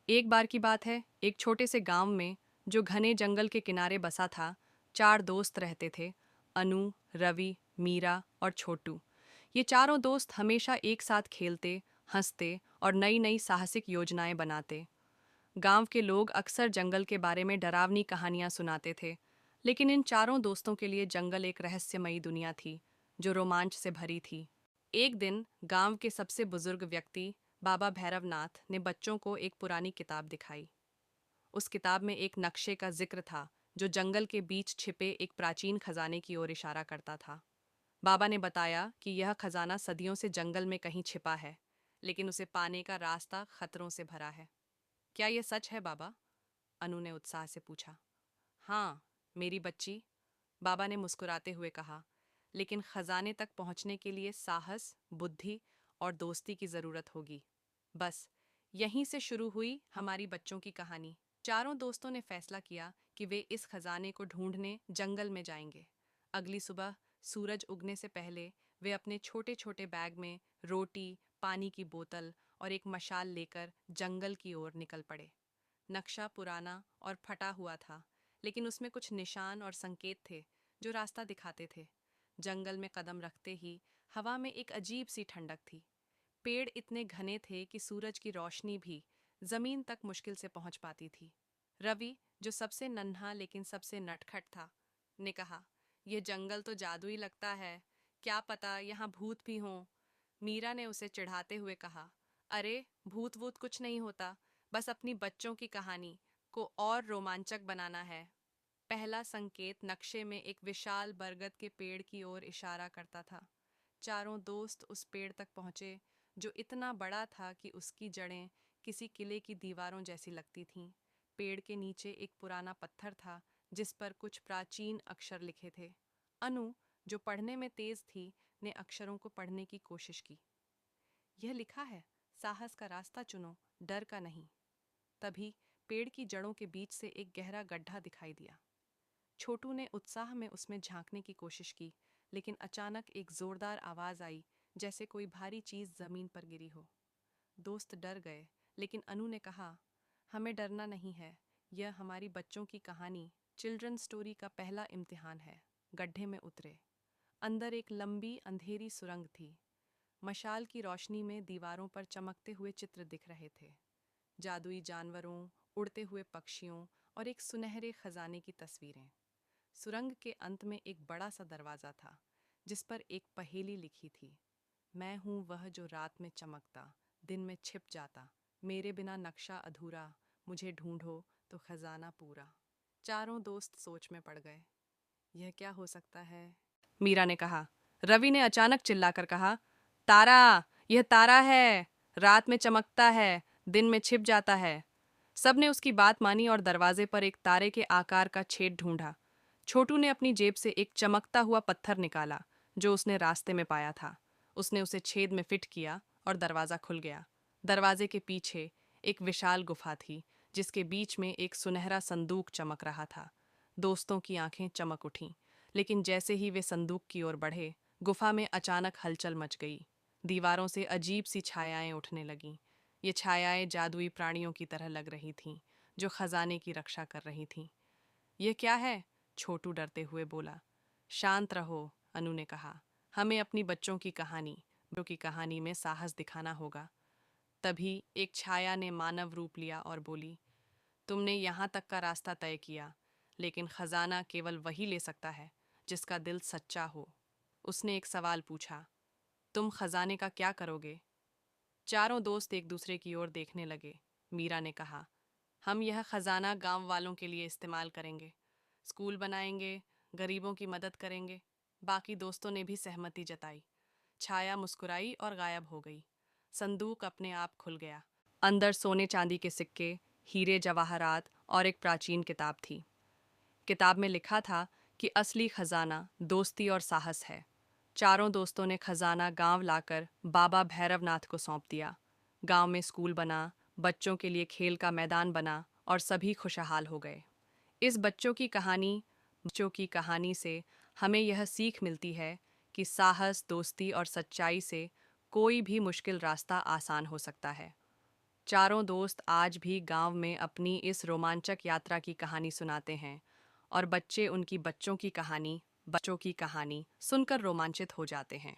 एक बार की बात है, एक छोटे से गांव में जो घने जंगल के किनारे बसा था, चार दोस्त रहते थे। अनु, रवि, मीरा और छोटू। ये चारों दोस्त हमेशा एक साथ खेलते, हंसते और नई नई साहसिक योजनाएं बनाते। गांव के लोग अक्सर जंगल के बारे में डरावनी कहानियां सुनाते थे, लेकिन इन चारों दोस्तों के लिए जंगल एक रहस्यमयी दुनिया थी, जो रोमांच से भरी थी। एक दिन गांव के सबसे बुजुर्ग व्यक्ति बाबा भैरवनाथ ने बच्चों को एक पुरानी किताब दिखाई। उस किताब में एक नक्शे का जिक्र था, जो जंगल के बीच छिपे एक प्राचीन खजाने की ओर इशारा करता था। बाबा ने बताया कि यह खजाना सदियों से जंगल में कहीं छिपा है, लेकिन उसे पाने का रास्ता खतरों से भरा है। क्या यह सच है बाबा? अनु ने उत्साह से पूछा। हाँ, मेरी बच्ची, बाबा ने मुस्कुराते हुए कहा, लेकिन खजाने तक पहुंचने के लिए साहस, बुद्धि और दोस्ती की जरूरत होगी। बस यहीं से शुरू हुई हमारी बच्चों की कहानी। चारों दोस्तों ने फैसला किया कि वे इस खजाने को ढूंढने जंगल में जाएंगे। अगली सुबह सूरज उगने से पहले वे अपने छोटे छोटे बैग में रोटी, पानी की बोतल और एक मशाल लेकर जंगल की ओर निकल पड़े। नक्शा पुराना और फटा हुआ था, लेकिन उसमें कुछ निशान और संकेत थे जो रास्ता दिखाते थे। जंगल में कदम रखते ही हवा में एक अजीब सी ठंडक थी। पेड़ इतने घने थे कि सूरज की रोशनी भी जमीन तक मुश्किल से पहुंच पाती थी। रवि, जो सबसे नन्हा लेकिन सबसे नटखट था, ने कहा, यह जंगल तो जादुई लगता है, क्या पता यहाँ भूत भी हों। मीरा ने उसे चिढ़ाते हुए कहा, अरे भूत वूत कुछ नहीं होता, बस अपनी बच्चों की कहानी को और रोमांचक बनाना है। पहला संकेत नक्शे में एक विशाल बरगद के पेड़ की ओर इशारा करता था। चारों दोस्त उस पेड़ तक पहुंचे, जो इतना बड़ा था कि उसकी जड़ें किसी किले की दीवारों जैसी लगती थीं। पेड़ के नीचे एक पुराना पत्थर था, जिस पर कुछ प्राचीन अक्षर लिखे थे। अनु, जो पढ़ने में तेज थी, ने अक्षरों को पढ़ने की कोशिश की। यह लिखा है, साहस का रास्ता चुनो, डर का नहीं। तभी पेड़ की जड़ों के बीच से एक गहरा गड्ढा दिखाई दिया। छोटू ने उत्साह में उसमें झांकने की कोशिश की, लेकिन अचानक एक जोरदार आवाज आई, जैसे कोई भारी चीज जमीन पर गिरी हो। दोस्त डर गए, लेकिन अनु ने कहा, हमें डरना नहीं है, यह हमारी बच्चों की कहानी, चिल्ड्रन स्टोरी का पहला इम्तिहान है। गड्ढे में उतरे। अंदर एक लंबी अंधेरी सुरंग थी। मशाल की रोशनी में दीवारों पर चमकते हुए चित्र दिख रहे थे, जादुई जानवरों, उड़ते हुए पक्षियों और एक सुनहरे खजाने की तस्वीरें। सुरंग के अंत में एक बड़ा सा दरवाजा था, जिस पर एक पहेली लिखी थी, मैं हूं वह जो रात में चमकता, दिन में छिप जाता, मेरे बिना नक्शा अधूरा, मुझे ढूंढो तो खजाना पूरा। चारों दोस्त सोच में पड़ गए। यह क्या हो सकता है? मीरा ने कहा। रवि ने अचानक चिल्लाकर कहा, तारा! यह तारा है, रात में चमकता है, दिन में छिप जाता है। सबने उसकी बात मानी और दरवाजे पर एक तारे के आकार का छेद ढूंढा। छोटू ने अपनी जेब से एक चमकता हुआ पत्थर निकाला, जो उसने रास्ते में पाया था। उसने उसे छेद में फिट किया और दरवाजा खुल गया। दरवाजे के पीछे एक विशाल गुफा थी, जिसके बीच में एक सुनहरा संदूक चमक रहा था। दोस्तों की आंखें चमक उठीं, लेकिन जैसे ही वे संदूक की ओर बढ़े, गुफा में अचानक हलचल मच गई। दीवारों से अजीब सी छायाएं उठने लगीं। ये छायाएं जादुई प्राणियों की तरह लग रही थीं, जो खजाने की रक्षा कर रही थीं। यह क्या है? छोटू डरते हुए बोला। शांत रहो, अनु ने कहा। हमें अपनी बच्चों की कहानी में साहस दिखाना होगा। तभी एक छाया ने मानव रूप लिया और बोली, तुमने यहाँ तक का रास्ता तय किया, लेकिन खजाना केवल वही ले सकता है जिसका दिल सच्चा हो। उसने एक सवाल पूछा, तुम खजाने का क्या करोगे? चारों दोस्त एक दूसरे की ओर देखने लगे। मीरा ने कहा, हम यह खजाना गांव वालों के लिए इस्तेमाल करेंगे, स्कूल बनाएंगे, गरीबों की मदद करेंगे। बाकी दोस्तों ने भी सहमति जताई। छाया मुस्कुराई और गायब हो गई। संदूक अपने आप खुल गया। अंदर सोने चांदी के सिक्के, हीरे जवाहरात और एक प्राचीन किताब थी। किताब में लिखा था कि असली खजाना दोस्ती और साहस है। चारों दोस्तों ने खजाना गांव लाकर बाबा भैरवनाथ को सौंप दिया। गांव में स्कूल बना, बच्चों के लिए खेल का मैदान बना और सभी खुशहाल हो गए। इस बच्चों की कहानी से हमें यह सीख मिलती है कि साहस, दोस्ती और सच्चाई से कोई भी मुश्किल रास्ता आसान हो सकता है। चारों दोस्त आज भी गांव में अपनी इस रोमांचक यात्रा की कहानी सुनाते हैं और बच्चे उनकी बच्चों की कहानी सुनकर रोमांचित हो जाते हैं।